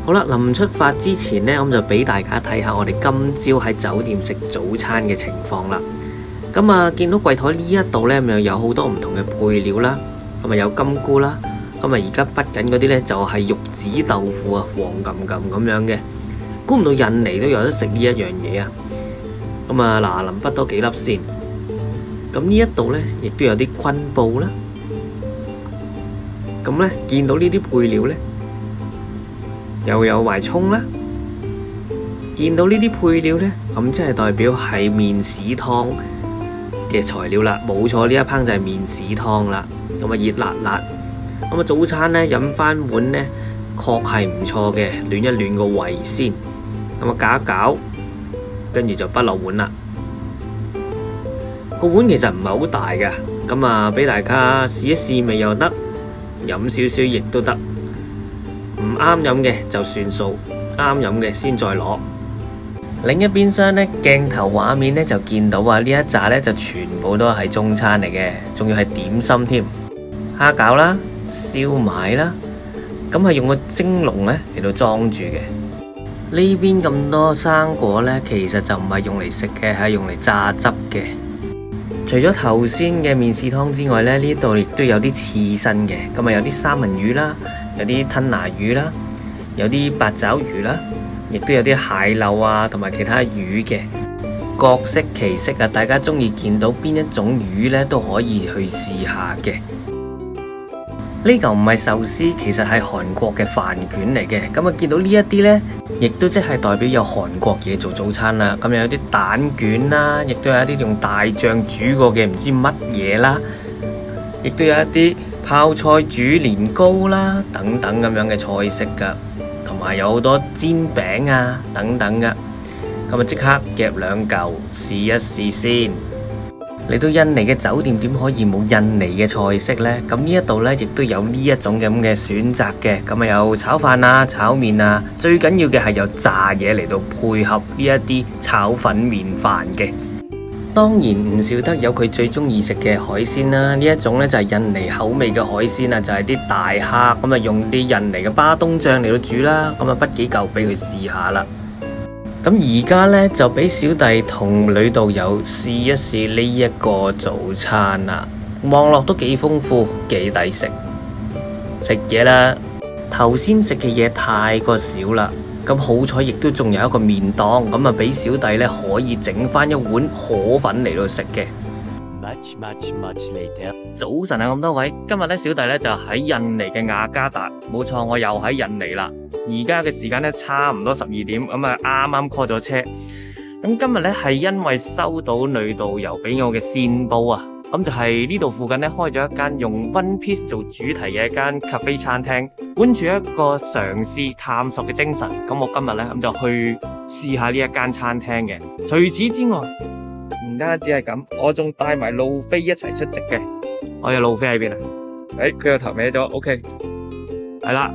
好啦，臨出發之前呢，咁就俾大家睇下我哋今朝喺酒店食早餐嘅情況啦。咁啊，見到櫃台呢一度呢，又有好多唔同嘅配料啦，咁啊有金菇啦，咁啊而家畢緊嗰啲呢，就係玉子豆腐啊，黃冚冚咁樣嘅。估唔到印尼都有得食呢一樣嘢啊！咁啊嗱，臨畢多幾粒先。咁呢一度呢，亦都有啲昆布啦。咁呢，見到呢啲配料呢，又有埋葱啦。見到呢啲配料呢，咁即係代表係麵豉湯嘅材料啦。冇錯，呢一烹就係麵豉湯啦。咁啊熱辣辣。咁啊早餐呢，飲翻碗呢，確係唔錯嘅，暖一暖個胃先。咁啊攪一攪，跟住就不落碗啦。個碗其實唔係好大㗎，咁啊俾大家試一試味又得，飲少少亦都得。唔啱飲嘅就算數，啱飲嘅先再攞。另一邊廂呢，鏡頭畫面呢就見到啊，呢一紮呢就全部都係中餐嚟嘅，仲要係點心添，蝦餃啦、燒賣啦，咁係用個蒸籠呢嚟到裝住嘅。呢邊咁多生果呢，其實就唔係用嚟食嘅，係用嚟榨汁嘅。除咗頭先嘅麵豉湯之外呢，呢度亦都有啲刺身嘅，咁啊有啲三文魚啦，有啲吞拿魚啦，有啲八爪魚啦，亦都有啲蟹柳啊，同埋其他魚嘅，各式其式啊！大家中意見到邊一種魚呢，都可以去試下嘅。呢嚿唔係壽司，其實係韓國嘅飯卷嚟嘅。咁啊，見到呢一啲呢，亦都即係代表有韓國嘢做早餐啦。咁又有啲蛋卷啦，亦都有一啲用大醬煮過嘅唔知乜嘢啦，亦都有一啲泡菜煮年糕啦，等等咁樣嘅菜式噶，同埋有好多煎餅啊等等噶。咁啊，即刻夾兩嚿試一試先。嚟到印尼嘅酒店點可以冇印尼嘅菜式呢？咁呢一度呢，亦都有呢一種咁嘅選擇嘅。咁啊有炒飯啊、炒麵啊，最緊要嘅係有炸嘢嚟到配合呢一啲炒粉麵飯嘅。當然唔少得有佢最中意食嘅海鮮啦。呢一種呢，就係印尼口味嘅海鮮啊，就係啲大蝦。咁啊用啲印尼嘅巴東醬嚟到煮啦。咁啊畢幾嚿俾佢試下啦。咁而家呢，就俾小弟同女導遊試一試呢一個早餐啦，望落都幾豐富，幾抵食。食嘢啦，頭先食嘅嘢太過少啦，咁好彩亦都仲有一個麵檔，咁啊俾小弟呢可以整翻一碗河粉嚟到食嘅。早晨啊，咁多位，今日咧小弟咧就喺印尼嘅雅加達，冇錯，我又喺印尼啦。而家嘅時間咧差唔多12點，咁啊啱啱 call 咗車。咁今日咧係因為收到女導遊俾我嘅線報啊，咁就係呢度附近咧開咗一間用 One Piece 做主題嘅一間 cafe 餐廳，本住一個嘗試探索嘅精神。咁我今日咧咁就去試下呢一間餐廳嘅。除此之外，唔單止係咁，我仲帶埋路飛一齊出席嘅。我有路飛喺邊啊？佢個頭歪咗 ，OK， 係啦，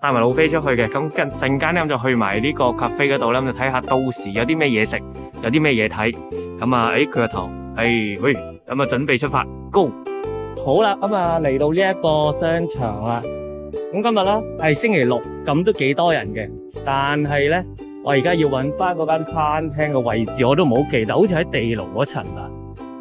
帶埋路飛出去嘅。咁陣間咧，咁就去埋呢個 cafe 嗰度咧，咁就睇下到時有啲咩嘢食，有啲咩嘢睇。咁啊，佢個頭，喂，咁啊，準備出發 ，Go！ 好啦，咁啊嚟到呢一個商場啦。咁今日咧係星期六，咁都幾多人嘅，但係咧。我而家要揾翻嗰間餐廳嘅位置，我都唔好記得，好似喺地牢嗰層啦，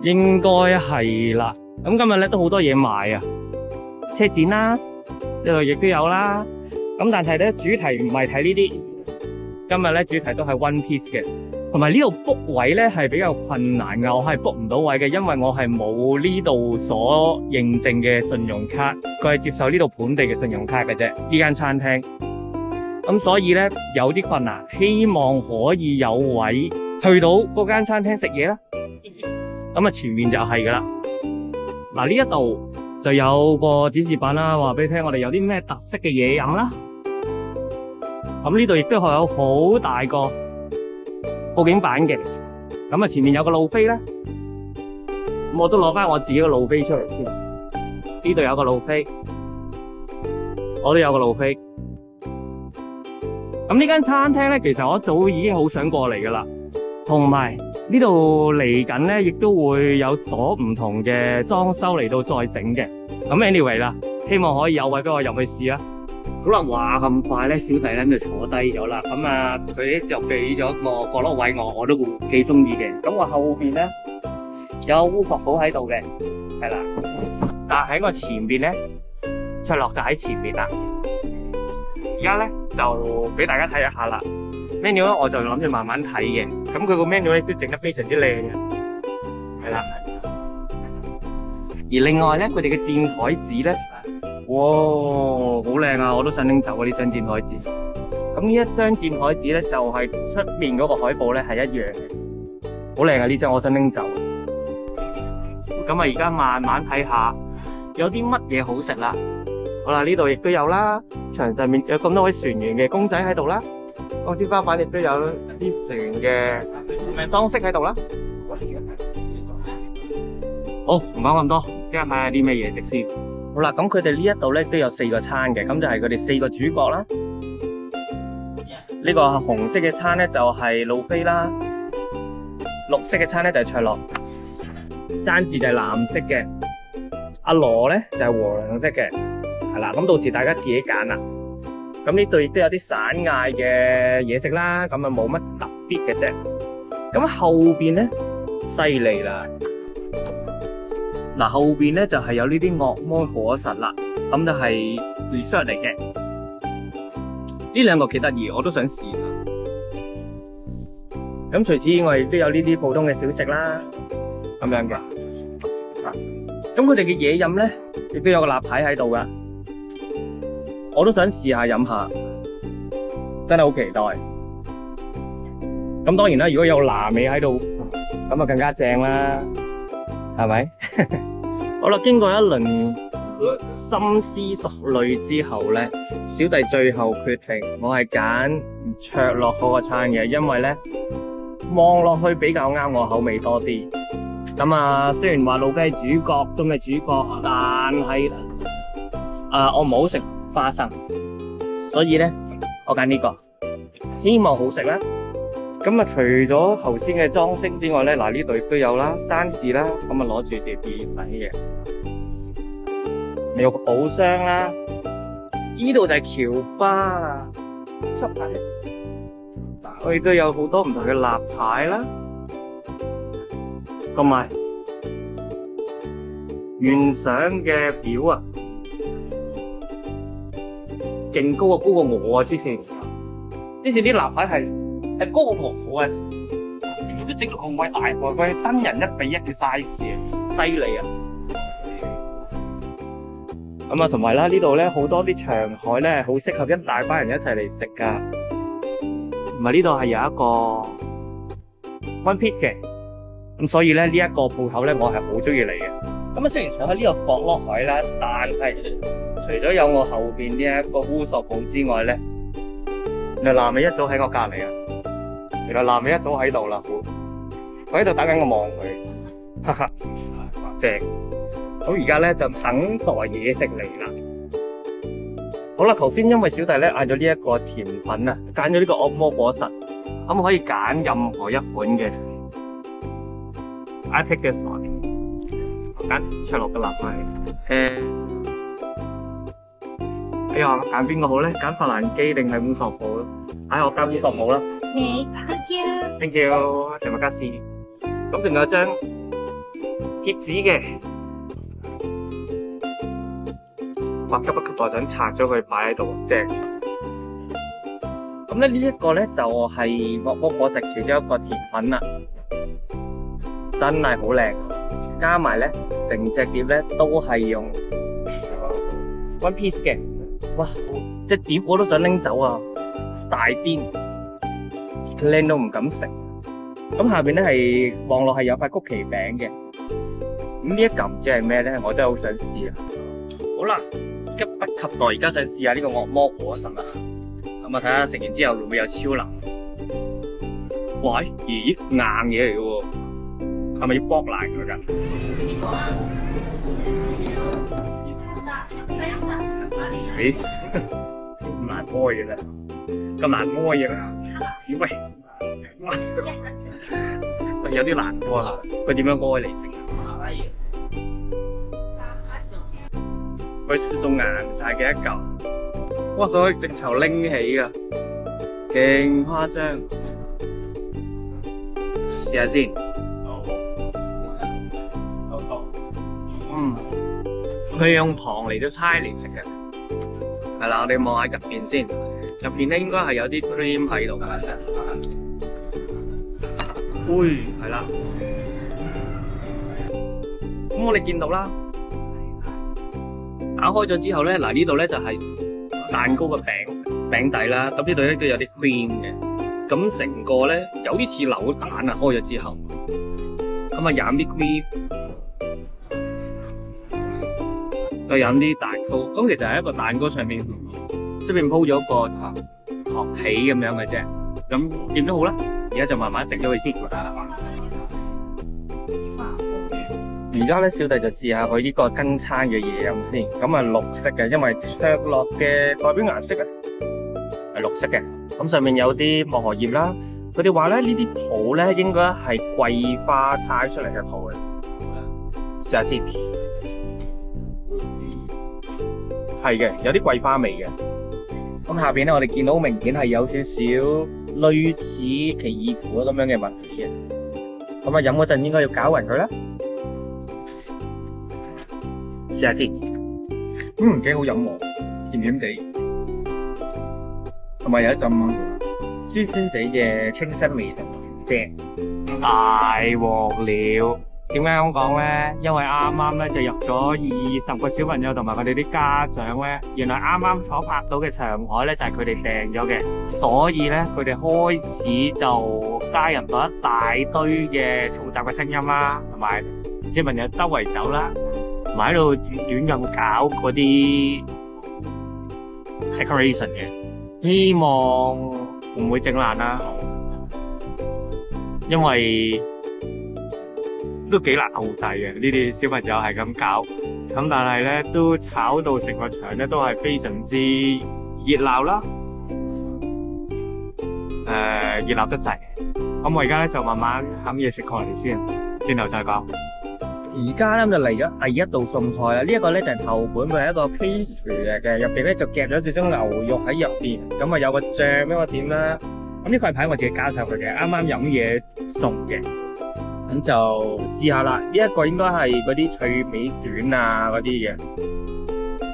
應該係啦。咁今日咧都好多嘢賣啊，車展啦，呢度亦都有啦。咁但係咧主題唔係睇呢啲，今日咧主題都係 One Piece 嘅，同埋呢度 book 位咧係比較困難噶，我係 book 唔到位嘅，因為我係冇呢度所認證嘅信用卡，佢係接受呢度本地嘅信用卡嘅啫，呢間餐廳。咁所以咧有啲困難，希望可以有位去到嗰間餐廳食嘢啦。咁啊前面就係噶啦。嗱，呢一度就有個展示板啦，話俾你聽我哋有啲咩特色嘅嘢飲啦。咁呢度亦都係有好大個佈景板嘅。咁啊前面有個路飛啦。咁我都攞翻我自己個路飛出嚟先。呢度有個路飛，我都有個路飛。咁呢間餐廳咧，其實我早已經好想過嚟噶啦，同埋呢度嚟緊咧，亦都會有所唔同嘅裝修嚟到再整嘅。咁 anyway 啦，希望可以有位俾我入去試啦。好啦，話咁快咧，小弟咧就坐低咗啦。咁啊，佢咧就俾咗個角落位我都幾中意嘅。咁我後邊咧有烏索普喺度嘅，係啦。但係喺我前邊咧，卓樂就喺前邊啦。而家咧就俾大家睇一下啦。menu 咧我就諗住慢慢睇嘅。咁佢個 menu 咧都整得非常之靚嘅，係啦。而另外咧，佢哋嘅墊台紙咧，哇，好靚啊！我都想拎走啊呢張墊台紙。咁呢一張墊台紙咧，就係出面嗰個海報咧係一樣嘅，好靚啊！呢張我想拎走。咁啊，而家慢慢睇下有啲乜嘢好食啦。好啦，呢度亦都有啦，牆上面有咁多位船員嘅公仔喺度啦。個天花板亦都有啲船嘅裝飾喺度啦。好，唔講咁多，即係睇下啲咩嘢食先。好啦，咁佢哋呢一度咧都有4個餐嘅，咁就係佢哋4個主角啦。呢個紅色嘅餐咧就係路飛啦，綠色嘅餐咧就係卓樂，山治就係藍色嘅，阿羅咧就係黃色嘅，係啦。咁到時大家自己揀啦。咁呢度亦都有啲散嗌嘅嘢食啦，咁啊冇乜特別嘅啫。咁後邊咧犀利啦。嗱，後邊咧就係有呢啲惡魔果實啦，咁就係 dessert 嚟嘅。呢兩個幾得意，我都想試下。咁除此以外，亦都有呢啲普通嘅小食啦，咁樣嘅。咁佢哋嘅嘢飲咧，亦都有個立牌喺度噶，我都想試下飲下，真係好期待。咁當然啦，如果有拿味喺度，咁啊更加正啦。係咪？好啦，經過一輪深思熟慮之後咧，小弟最後決定，我係揀卓樂嗰個餐嘅，因為咧望落去比較啱我口味多啲。咁啊，雖然話路飛係主角中嘅主角，但係我唔好食花生，所以咧我揀呢個，希望好食啦。咁啊，除咗頭先嘅裝飾之外咧，嗱呢度亦都有啦，山治啦，咁啊攞住碟碟底嘅，有個寶箱啦，呢度就係喬巴啦，出牌，我亦都有好多唔同嘅立牌啦，同埋懸賞嘅表啊，勁高啊，高過我啊！之前啲立牌係高過我啊，都整到咁鬼大個，佢係真人1:1嘅 size 啊，犀利啊！咁啊，同埋啦，呢度咧好多啲長台咧，好適合一大班人一齊嚟食噶。同埋呢度係有一個 One Piece 嘅，咁所以咧呢一個鋪頭咧，我係好中意嚟嘅。咁啊，雖然坐喺呢個角落位啦，但係除咗有我後邊呢一個烏索普之外咧，原來南美一早喺我隔籬啊！原來南美一早喺度啦，我喺度等緊我望佢，哈哈，正。好，而家咧就等待嘢食嚟啦。好啦，頭先因為小弟咧嗌咗呢一個甜品啊，揀咗呢個惡魔果實，咁可以揀任何一款嘅。I take this one， 揀卓樂嘅立牌。哎呀，揀邊個好咧？揀法蘭基定係烏索普咧？我揀烏索普啦。Thank you。Thank you， 謝麥加斯。咁仲有張貼紙嘅。哇！急不及待想拆咗佢擺喺度，正。咁咧呢一個咧就係惡魔果實其中一個甜品啦，真係好靚。加埋咧成隻碟咧都係用 One Piece 嘅，哇！隻碟我都想拎走啊，大癲，靚到唔敢食。咁下邊咧係望落係有塊曲奇餅嘅。咁呢一嚿唔知係咩咧，我真係好想試啊！好啦。急不及待，而家想試下呢個惡魔果實啊！咁啊，睇下食完之後會唔會有超能？喂，咦，硬嘢嚟嘅喎，係咪要剝爛佢㗎？咦，咁難摸嘅啦，咁難摸嘅啦，喂，喂，有啲難摸啊！佢點樣摸嚟食啊？佢食到硬晒嘅一嚿，哇！佢可以直頭拎起噶，勁誇張。試下先。佢用糖嚟到猜嚟食嘅。係啦，我哋望下入邊先。入邊咧應該係有啲 cream 喺度嘅。係啦。咁我哋見到啦，打開咗之後咧，嗱呢度咧就係蛋糕嘅餅底啦。咁呢度咧都有啲 cream 嘅。咁成個咧有啲似扭蛋啊，開咗之後，咁啊飲啲 cream。再飲啲蛋糕，咁其實係一個蛋糕上面出邊鋪咗個糖皮咁樣嘅啫。咁點都好啦，而家就慢慢食咗佢先。而家咧，小弟就試下佢呢個跟餐嘅嘢飲先。咁啊，綠色嘅，因為卓樂嘅代表顏色啊係綠色嘅。咁上面有啲薄荷葉啦。佢哋話咧呢啲泡咧應該係桂花猜出嚟嘅泡嘅。試下先。係嘅，有啲桂花味嘅。咁下邊咧，我哋見到明顯係有少少類似奇異果咁樣嘅物體嘅。咁啊，飲嗰陣應該要攪勻佢啦。試下先，幾好飲喎，甜甜地，同埋有一陣酸酸地嘅清新味同正。大鑊了！點解咁講咧？因為啱啱咧就入咗20個小朋友同埋佢哋啲家長咧，原來啱啱所拍到嘅長台咧就係佢哋訂咗嘅，所以咧佢哋開始就加入咗一大堆嘅嘈雜嘅聲音啦，同埋小朋友周圍走啦，同埋喺度亂咁搞嗰啲 decoration 嘅，希望唔會整爛啦，因為都幾難控制嘅，呢啲小朋友係咁搞，咁但係咧都炒到成個場咧都係非常之熱鬧啦，熱鬧得滯。咁我而家咧就慢慢冚嘢食過嚟先，轉頭再講。而家咧就嚟咗第一道餸菜啦，呢一個咧就係頭盤，佢係一個 pastry 嘅，入邊咧就夾咗少少牛肉喺入邊，咁啊有個醬俾我點啦。咁呢塊牌我自己加上去嘅，啱啱飲嘢送嘅。咁就試下啦，呢一個應該係嗰啲脆味卷啊嗰啲嘅，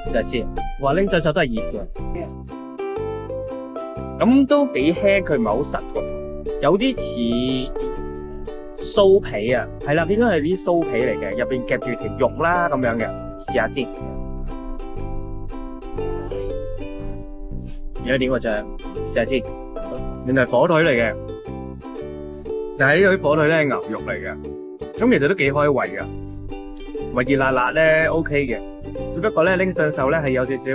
試下先。哇，拎上手都係熱嘅，咁都幾輕，佢唔係好實喎，有啲似酥皮啊，係啦，應該係啲酥皮嚟嘅，入邊夾住條肉啦咁樣嘅，試下先。而家點個醬，試下先。原來火腿嚟嘅。但係呢啲火腿咧係牛肉嚟嘅，咁其實都幾開胃噶，同埋熱辣辣咧 OK 嘅，只不過咧拎上手咧係有少少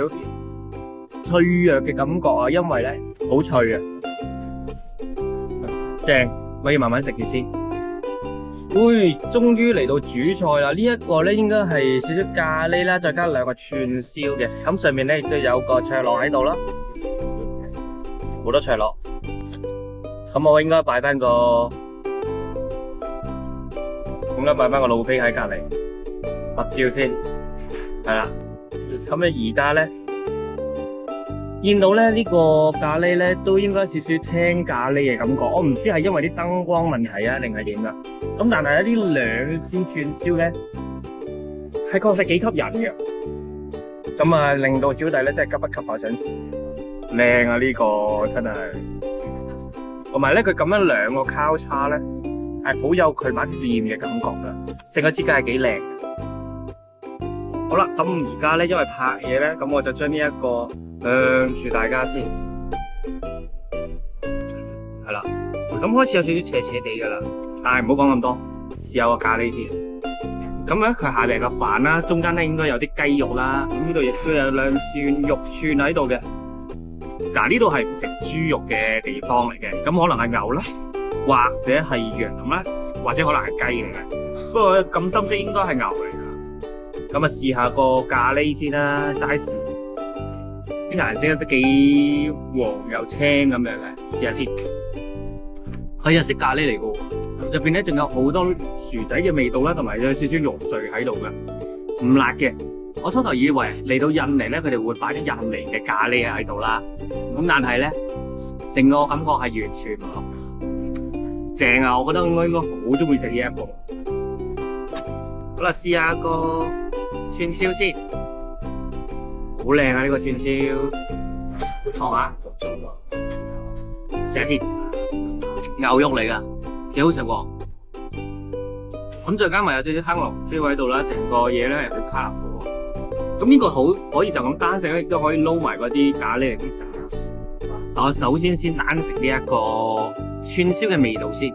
脆弱嘅感覺啊，因為咧好脆啊，正，可以慢慢食住先。終於嚟到主菜啦！呢一個咧應該係少少咖喱啦，再加2個串燒嘅，咁上面咧亦都有個卓樂喺度啦，好多卓樂。咁我應該擺翻個。咁咧擺翻個老飛喺隔籬合照先，係啦。咁你而家咧見到咧呢個咖喱咧都應該少少青咖喱嘅感覺，我唔知係因為啲燈光問題啊定係點噶。咁但係呢2鮮串燒咧係確實幾吸引嘅，咁啊令到小弟咧真係急不及待想試。靚啊呢個真係，同埋咧佢咁樣2個交叉咧。係好有佢把店嘅感覺噶，成個設計係幾靚。好啦，咁而家咧因為拍嘢咧，咁我就將呢一個向住大家先，係啦。咁開始有少少斜斜地噶啦，但係唔好講咁多，試下個咖喱先。咁咧佢下邊個飯啦，中間咧應該有啲雞肉啦，咁呢度亦都有2串肉串喺度嘅。嗱，呢度係唔食豬肉嘅地方嚟嘅，咁可能係牛啦。或者係羊啦，或者可能係雞嚟嘅，不過咁深色應該係牛嚟㗎。咁啊試下個咖喱先啦，齋試啲顏色都幾黃又青咁樣嘅，試下先。係啊，食咖喱嚟㗎喎，入邊咧仲有好多薯仔嘅味道啦，同埋有少少肉碎喺度㗎，唔辣嘅，我初頭以為嚟到印尼咧，佢哋會擺啲印尼嘅咖喱喺度啦。咁但係咧，成個感覺係完全唔同。正啊！我覺得我應該好中意食呢一個。好啦，試下個串燒先，好靚啊！呢個串燒，燙下，試下先，牛肉嚟噶，幾好食喎。咁再加埋有少少香茅椒喺度啦，成個嘢咧係好卡火。咁呢個好可以就咁單食咧，亦都可以撈埋嗰啲咖喱嚟食。我首先單食呢一個串燒嘅味道先。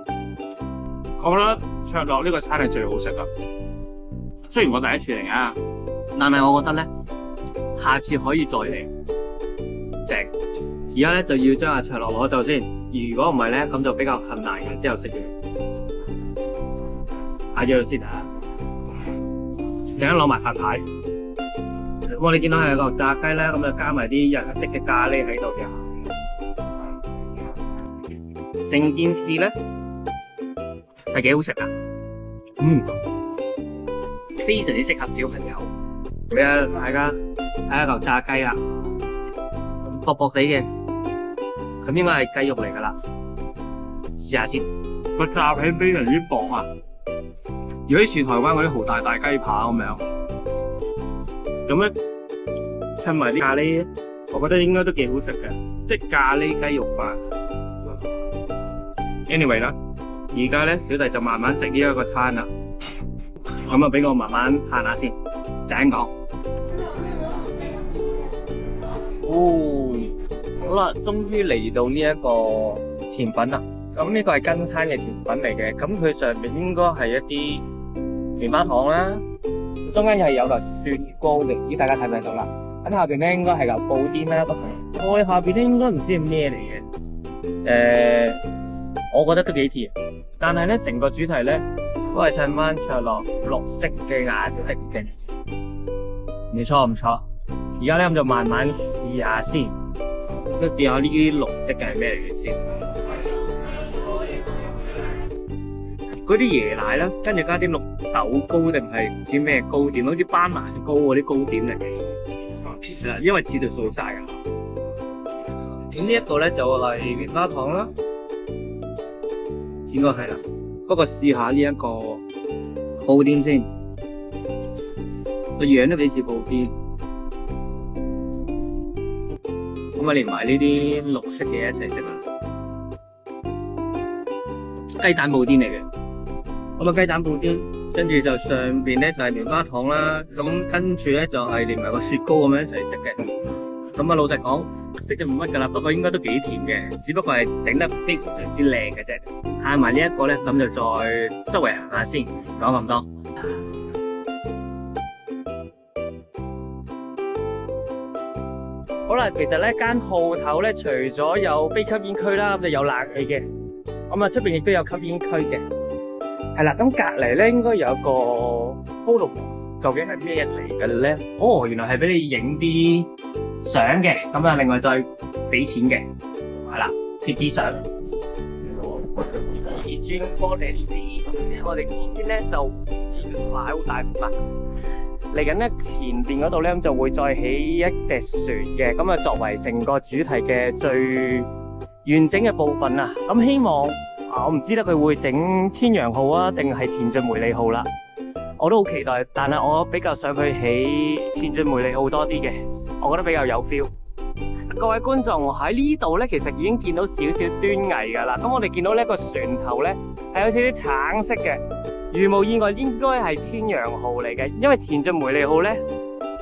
我覺得卓樂呢個餐係最好食噶。雖然我第一次嚟啊，但係我覺得咧，下次可以再嚟。正。而家咧就要將阿卓樂攞走先。如果唔係咧，咁就比較困難嘅。之後食嘢，下咗先啊！陣間攞埋飯牌。我哋見到係有個炸雞咧，咁就加埋啲日式嘅咖喱喺度嘅。成件事咧係幾好食啊！非常之適合小朋友。俾啊大家睇下嚿炸雞啦，薄薄地嘅，咁應該係雞肉嚟噶啦。試下先，個炸皮非常之薄啊！如果似台灣嗰啲豪大雞扒咁樣，咁咧襯埋啲咖喱，我覺得應該都幾好食嘅，即係咖喱雞肉飯。Anyway 啦，而家咧小弟就慢慢食呢一個餐啦。咁啊，俾我慢慢嘆下先。陣講。好啦，終於嚟到呢一個甜品啦。咁呢個係跟餐嘅甜品嚟嘅，咁佢上面應該係一啲棉花糖啦，中間又係有嚿雪糕嘅，唔知大家睇唔睇到啦？咁下邊咧應該係嚿布甸啦，再下邊咧應該唔知係咩嚟嘅。我覺得都幾甜，但係咧成個主題咧都係襯翻卓樂綠色嘅顏色嘅，唔錯唔錯。而家咧咁就慢慢試下先，都試下呢啲綠色嘅係咩嚟嘅先。嗰啲椰奶咧，跟住加啲綠豆糕定係唔知咩糕點，好似斑蘭糕嗰啲糕點嚟嘅，因為知道掃晒啊。咁呢一個咧就係棉花糖啦。應該係啦，不過試下呢一個布甸先，個樣都幾似布甸。咁啊，連埋呢啲綠色嘅嘢一齊食啦。雞蛋布甸嚟嘅，咁啊雞蛋布甸，跟住就上邊咧就係棉花糖啦，咁跟住咧就係連埋個雪糕咁樣一齊食嘅。咁啊，老實講，食咗唔乜噶啦，不過應該都幾甜嘅，只不過係整得非常之靚嘅啫。嗌埋呢一個咧，咁就再周圍行下先，講咁多。好啦，其實咧間鋪頭咧，除咗有非吸煙區啦，咁就有冷氣嘅。咁啊，出邊亦都有吸煙區嘅。係啦，咁隔籬咧應該有一個菠蘿，究竟係咩嚟嘅咧？哦，原來係俾你影啲相嘅，咁啊，另外再俾錢嘅，係啦，貼紙相。而轉過嚟呢邊，我哋呢邊咧就買好大幅啦。嚟緊咧前邊嗰度咧就會再起一隻船嘅，咁啊作為成個主題嘅最完整嘅部分啊。咁希望我唔知得佢會整千陽號啊，定係前進梅利號啦。我都好期待，但係我比較想去起前進梅利號多啲嘅，我覺得比較有 feel。各位觀眾喺呢度咧，其實已經見到少少端倪噶啦。咁我哋見到呢個船頭咧係有少少橙色嘅，如無意外應該係千陽號嚟嘅，因為前進梅利號咧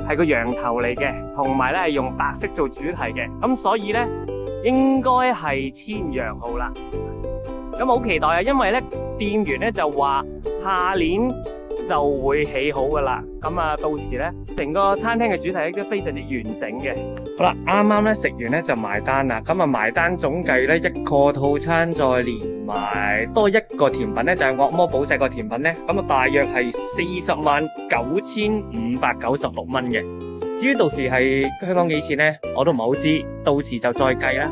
係個羊頭嚟嘅，同埋咧係用白色做主題嘅，咁所以咧應該係千陽號啦。咁好期待啊，因為咧店員咧就話下年就會起好噶啦，咁啊到時咧成個餐廳嘅主題都非常之完整嘅。好啦，啱啱咧食完咧就埋單啦，咁啊埋單總計咧一個套餐再連埋多一個甜品咧就係惡魔寶石個甜品咧，咁啊大約係409596蚊嘅。至於到時係香港幾錢咧，我都唔係好知，到時就再計啦。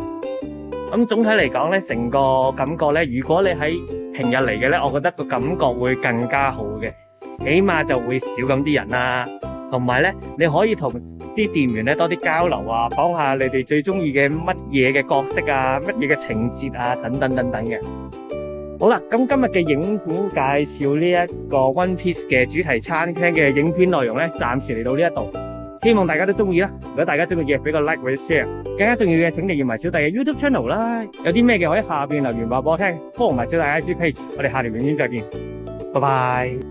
咁總體嚟講咧，成個感覺咧，如果你喺平日嚟嘅咧，我覺得個感覺會更加好嘅。起碼就會少咁啲人啦，同埋咧你可以同啲店員咧多啲交流啊，講下你哋最中意嘅乜嘢嘅角色啊，乜嘢嘅情節啊，等等等等嘅。好啦，咁今日嘅影片介紹呢一個 One Piece 嘅主題餐廳嘅影片內容咧，暫時嚟到呢一度，希望大家都中意啦。如果大家中意嘅，俾個 like 或者 share， 更加重要嘅，請訂閱埋小弟嘅 YouTube channel 啦。有啲咩嘅可以下邊留言話俾我聽，follow埋小弟 IG page，我哋下條影片再見，拜拜。